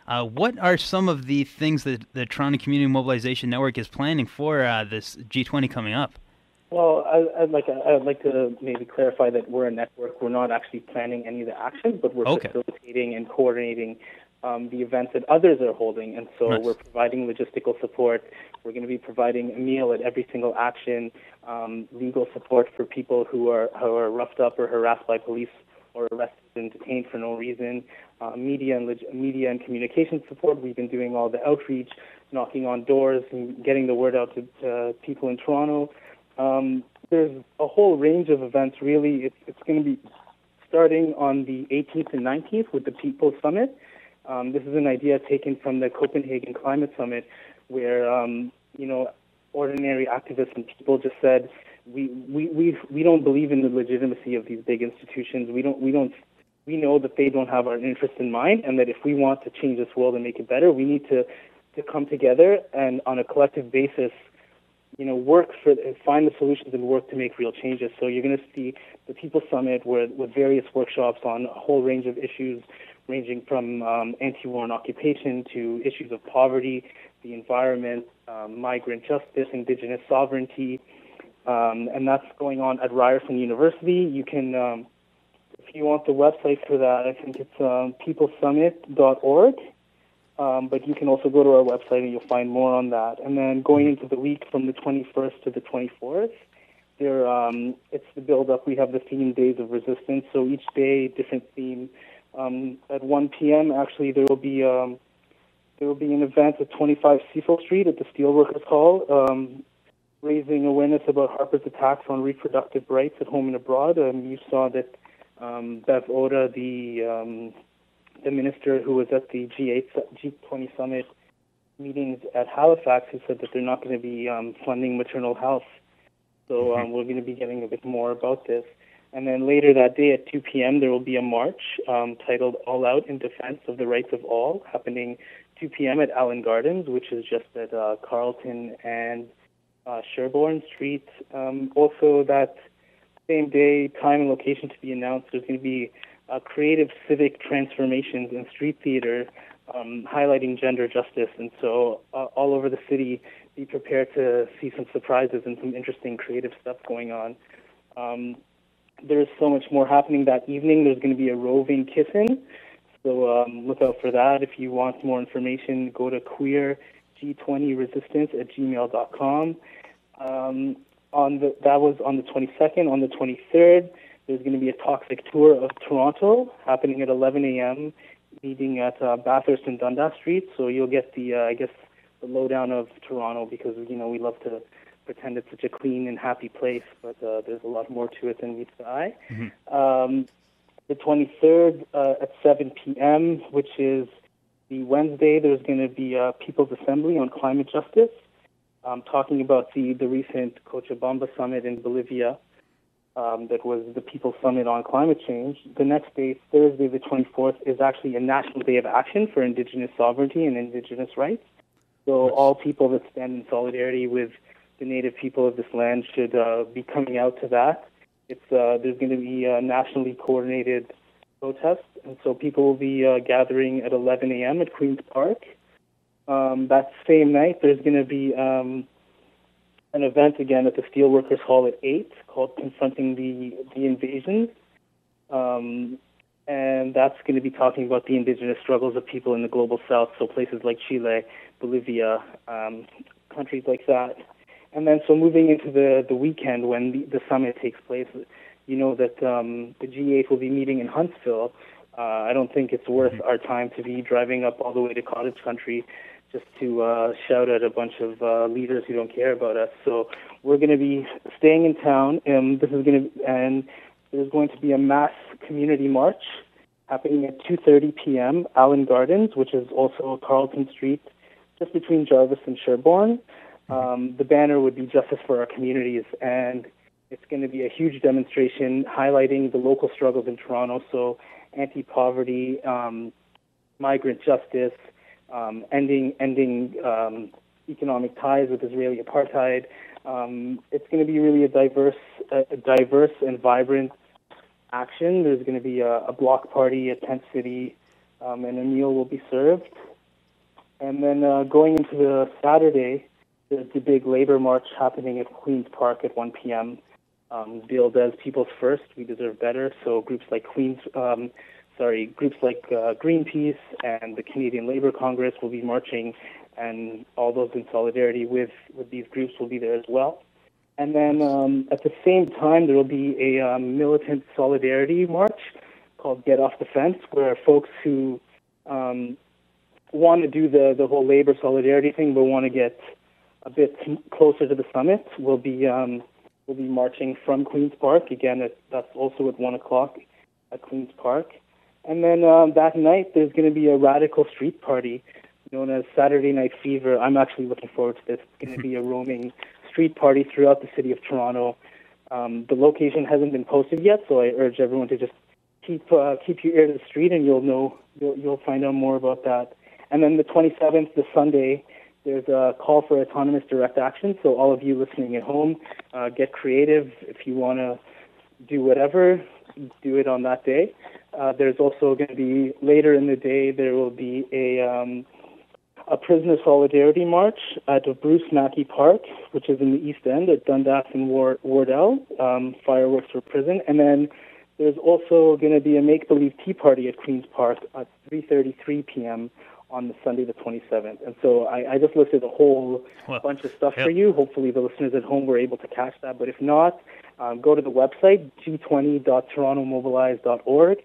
What are some of the things that the Toronto Community Mobilization Network is planning for this G20 coming up? Well, I'd like to maybe clarify that we're a network. We're not actually planning any of the actions, but we're Okay. facilitating and coordinating the events that others are holding. And so Nice. we're providing logistical support. We're going to be providing a meal at every single action, legal support for people who are roughed up or harassed by police or arrested and detained for no reason, media and communication support. We've been doing all the outreach, knocking on doors, and getting the word out to people in Toronto. There's a whole range of events, really. It's going to be starting on the 18th and 19th with the People Summit. This is an idea taken from the Copenhagen Climate Summit where, ordinary activists and people just said, we don't believe in the legitimacy of these big institutions. We know that they don't have our interests in mind, and that if we want to change this world and make it better, we need to come together and on a collective basis find the solutions and work to make real changes. So you're going to see the People Summit with various workshops on a whole range of issues, ranging from anti-war and occupation to issues of poverty, the environment, migrant justice, indigenous sovereignty, and that's going on at Ryerson University. You can, if you want the website for that, I think it's peoplesummit.org. But you can also go to our website and you'll find more on that. And then going into the week from the 21st to the 24th, it's the build-up. We have the theme Days of Resistance. So each day, different theme. At 1 p.m., actually, there will be an event at 25 Cecil Street at the Steelworkers Hall, raising awareness about Harper's attacks on reproductive rights at home and abroad. You saw that Bev Oda, the minister who was at the G20 summit meetings at Halifax, who said that they're not going to be funding maternal health. So we're going to be getting a bit more about this. And then later that day at 2 p.m., there will be a march titled All Out in Defense of the Rights of All, happening 2 p.m. at Allen Gardens, which is just at Carlton and Sherbourne Street. Also that same day, time and location to be announced, there's going to be creative civic transformations in street theater, highlighting gender justice. And so all over the city, be prepared to see some surprises and some interesting creative stuff going on. There's so much more happening that evening. There's going to be a roving kiss-in. So look out for that. If you want more information, go to queerg20resistance@gmail.com. That was on the 22nd. On the 23rd, there's going to be a toxic tour of Toronto happening at 11 a.m., meeting at Bathurst and Dundas Street. So you'll get the lowdown of Toronto because, we love to pretend it's such a clean and happy place, but there's a lot more to it than meets the eye. Mm-hmm. The 23rd at 7 p.m., which is the Wednesday, there's going to be a People's Assembly on climate justice, talking about the recent Cochabamba summit in Bolivia. That was the People's Summit on Climate Change. The next day, Thursday the 24th, is actually a National Day of Action for Indigenous Sovereignty and Indigenous Rights. So all people that stand in solidarity with the native people of this land should be coming out to that. There's going to be a nationally coordinated protest, and so people will be gathering at 11 a.m. at Queen's Park. That same night, there's going to be an event again at the Steelworkers Hall at 8 called Confronting the Invasion. And that's going to be talking about the indigenous struggles of people in the global south, so places like Chile, Bolivia, countries like that. And then so moving into the weekend when the summit takes place, you know that the G8 will be meeting in Huntsville. I don't think it's worth our time to be driving up all the way to cottage country just to shout at a bunch of leaders who don't care about us. So we're going to be staying in town, and there's going to be a mass community march happening at 2:30 p.m. Allen Gardens, which is also Carlton Street, just between Jarvis and Sherbourne. The banner would be Justice for Our Communities, and it's going to be a huge demonstration highlighting the local struggles in Toronto, so anti-poverty, migrant justice, ending economic ties with Israeli apartheid. It's going to be really a diverse and vibrant action. There's going to be a block party at Tent City, and a meal will be served. And then going into the Saturday, there's the big labor march happening at Queen's Park at 1 p.m. Billed as People's First, We Deserve Better. So groups like Greenpeace and the Canadian Labour Congress will be marching, and all those in solidarity with these groups will be there as well. And then at the same time, there will be a militant solidarity march called Get Off the Fence, where folks who want to do the whole labor solidarity thing but want to get a bit closer to the summit will be marching from Queen's Park. Again, that's also at 1 o'clock at Queen's Park. And then that night, there's going to be a radical street party known as Saturday Night Fever. I'm actually looking forward to this. It's going to be a roaming street party throughout the city of Toronto. The location hasn't been posted yet, so I urge everyone to just keep your ear to the street, and you'll find out more about that. And then the 27th, the Sunday, there's a call for autonomous direct action. So all of you listening at home, get creative. If you want to do whatever, do it on that day. There's also going to be, later in the day, there will be a prisoner solidarity march at Bruce Mackey Park, which is in the East End at Dundas and Wardell, fireworks for prison. And then there's also going to be a make-believe tea party at Queen's Park at 3:33 p.m. on the Sunday the 27th. And so I just listed a whole bunch of stuff for you. Hopefully the listeners at home were able to catch that. But if not, go to the website, g20.torontomobilize.org,